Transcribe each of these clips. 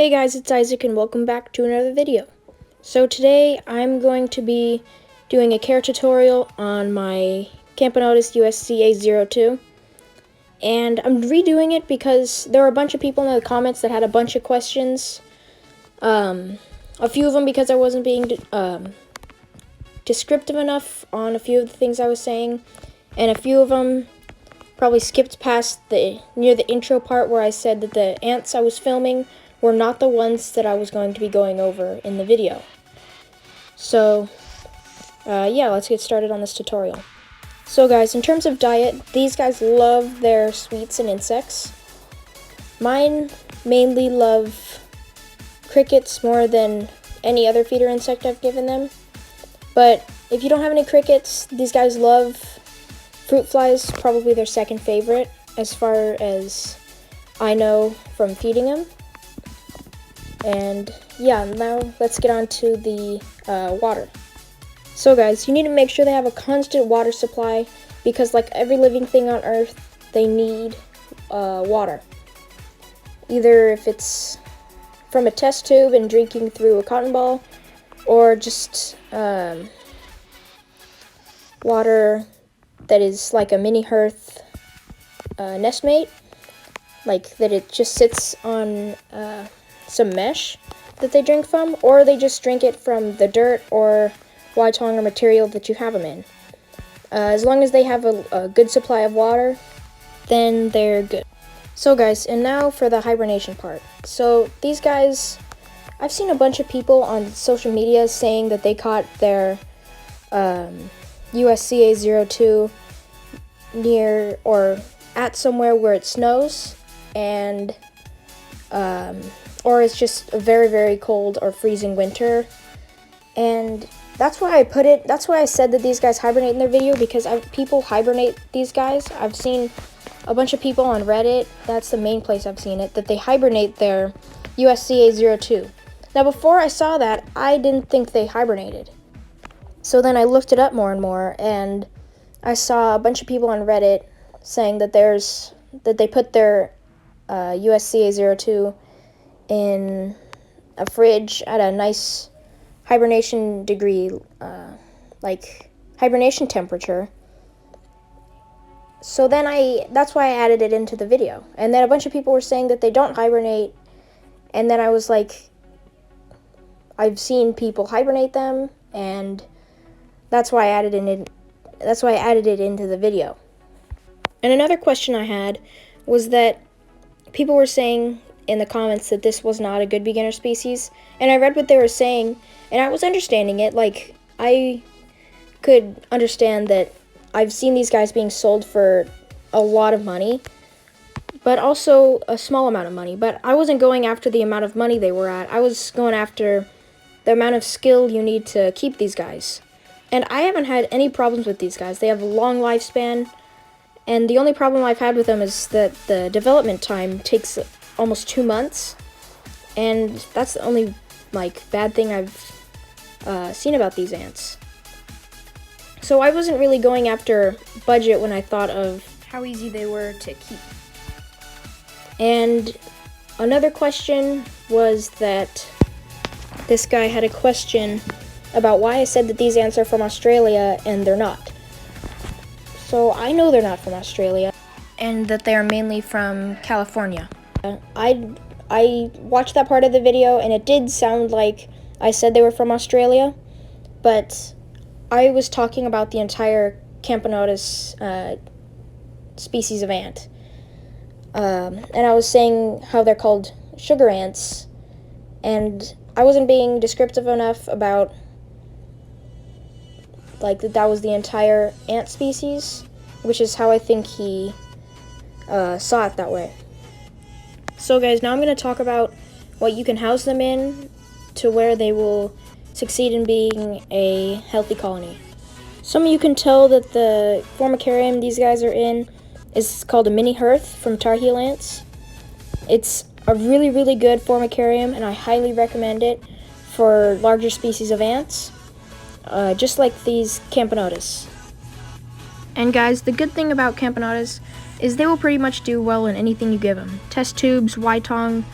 Hey guys, it's Isaac and welcome back to another video. So today I'm going to be doing a care tutorial on my Camponotus CA-02, and I'm redoing it because there were a bunch of people in the comments that had a bunch of questions. A few of them because I wasn't being descriptive enough on a few of the things I was saying, and a few of them probably skipped past near the intro part where I said that the ants I was filming were not the ones that I was going to be going over in the video. So, yeah, let's get started on this tutorial. So guys, in terms of diet, these guys love their sweets and insects. Mine mainly love crickets more than any other feeder insect I've given them. But if you don't have any crickets, these guys love fruit flies, probably their second favorite, as far as I know from feeding them. And yeah, now let's get on to the water. So guys, you need to make sure they have a constant water supply because like every living thing on Earth, they need water. Either if it's from a test tube and drinking through a cotton ball, or just water that is like a mini hearth nestmate, like that it just sits on some mesh that they drink from, or they just drink it from the dirt or tongue or material that you have them in. As long as they have a good supply of water, then they're good. So guys, and now for the hibernation part. So these guys, I've seen a bunch of people on social media saying that they caught their CA-02 near or at somewhere where it snows, and or it's just a very, very cold or freezing winter. And that's why I put it, that's why I said that these guys hibernate in their video, because people hibernate these guys. I've seen a bunch of people on Reddit, that's the main place I've seen it, that they hibernate their CA-02. Now before I saw that, I didn't think they hibernated. So then I looked it up more and more, and I saw a bunch of people on Reddit saying that they put their CA-02 in a fridge at a nice hibernation degree, like hibernation temperature. So then that's why I added it into the video. And then a bunch of people were saying that they don't hibernate, and then I was like, I've seen people hibernate them, and that's why I added it into the video. And another question I had was that people were saying in the comments that this was not a good beginner species, and I read what they were saying, and I was understanding it. Like, I could understand that I've seen these guys being sold for a lot of money, but also a small amount of money. But I wasn't going after the amount of money they were at. I was going after the amount of skill you need to keep these guys. And I haven't had any problems with these guys. They have a long lifespan, and the only problem I've had with them is that the development time takes almost 2 months, and that's the only bad thing I've seen about these ants. So I wasn't really going after budget when I thought of how easy they were to keep. And another question was that this guy had a question about why I said that these ants are from Australia and they're not. So I know they're not from Australia, and that they are mainly from California. I watched that part of the video, and it did sound like I said they were from Australia, but I was talking about the entire Camponotus species of ant. And I was saying how they're called sugar ants, and I wasn't being descriptive enough about that was the entire ant species, which is how I think he saw it that way. So guys, now I'm going to talk about what you can house them in to where they will succeed in being a healthy colony. Some of you can tell that the formicarium these guys are in is called a mini hearth from tar heel ants. It's a really, really good formicarium, and I highly recommend it for larger species of ants, just like these Camponotus. And guys, the good thing about Camponotus is they will pretty much do well in anything you give them. Test tubes, tongue,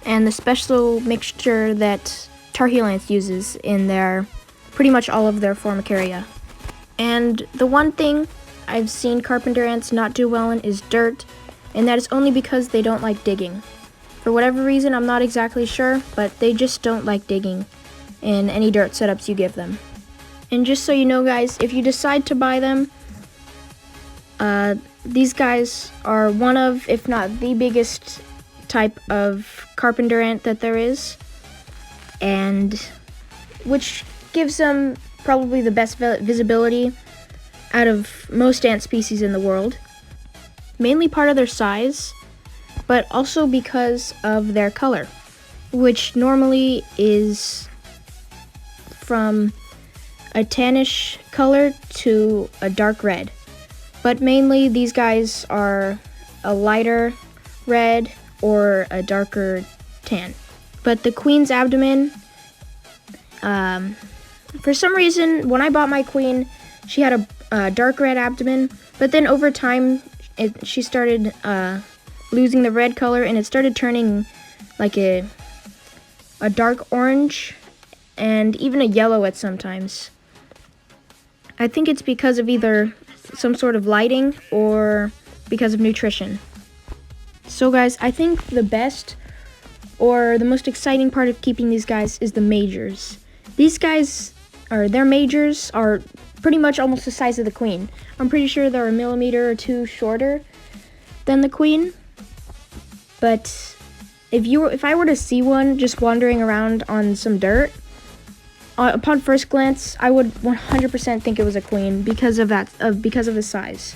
and the special mixture that Tar Heel ants uses in their pretty much all of their formicaria. And the one thing I've seen carpenter ants not do well in is dirt, and that is only because they don't like digging. For whatever reason, I'm not exactly sure, but they just don't like digging in any dirt setups you give them. And just so you know, guys, if you decide to buy them, these guys are one of, if not the biggest type of carpenter ant that there is, and which gives them probably the best visibility out of most ant species in the world. Mainly part of their size, but also because of their color, which normally is from a tannish color to a dark red. But mainly these guys are a lighter red or a darker tan. But the queen's abdomen, for some reason, when I bought my queen, she had a dark red abdomen, but then over time, she started losing the red color, and it started turning like a dark orange, and even a yellow at sometimes. I think it's because of either some sort of lighting or because of nutrition. So guys, I think the best or the most exciting part of keeping these guys is the majors. These guys, or their majors, are pretty much almost the size of the queen. I'm pretty sure they're a millimeter or two shorter than the queen. But if I were to see one just wandering around on some dirt, upon first glance, I would 100% think it was a queen because of the size.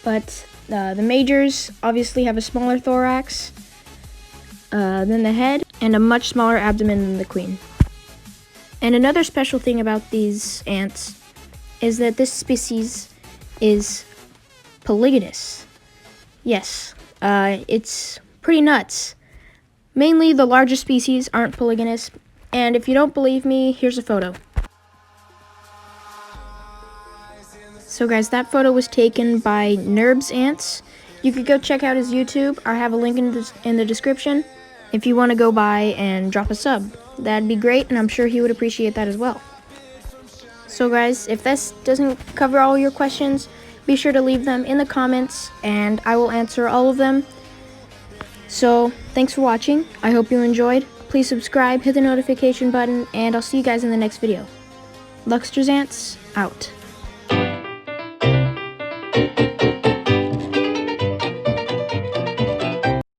But the majors obviously have a smaller thorax than the head and a much smaller abdomen than the queen. And another special thing about these ants is that this species is polygamous. Yes, it's pretty nuts. Mainly the larger species aren't polygamous, and if you don't believe me, here's a photo. So guys, that photo was taken by Nerb's Ants. You could go check out his YouTube. I have a link in the description if you want to go by and drop a sub. That'd be great, and I'm sure he would appreciate that as well. So guys, if this doesn't cover all your questions, be sure to leave them in the comments, and I will answer all of them. So, thanks for watching. I hope you enjoyed. Please subscribe, hit the notification button, and I'll see you guys in the next video. Luxter's Ants, out.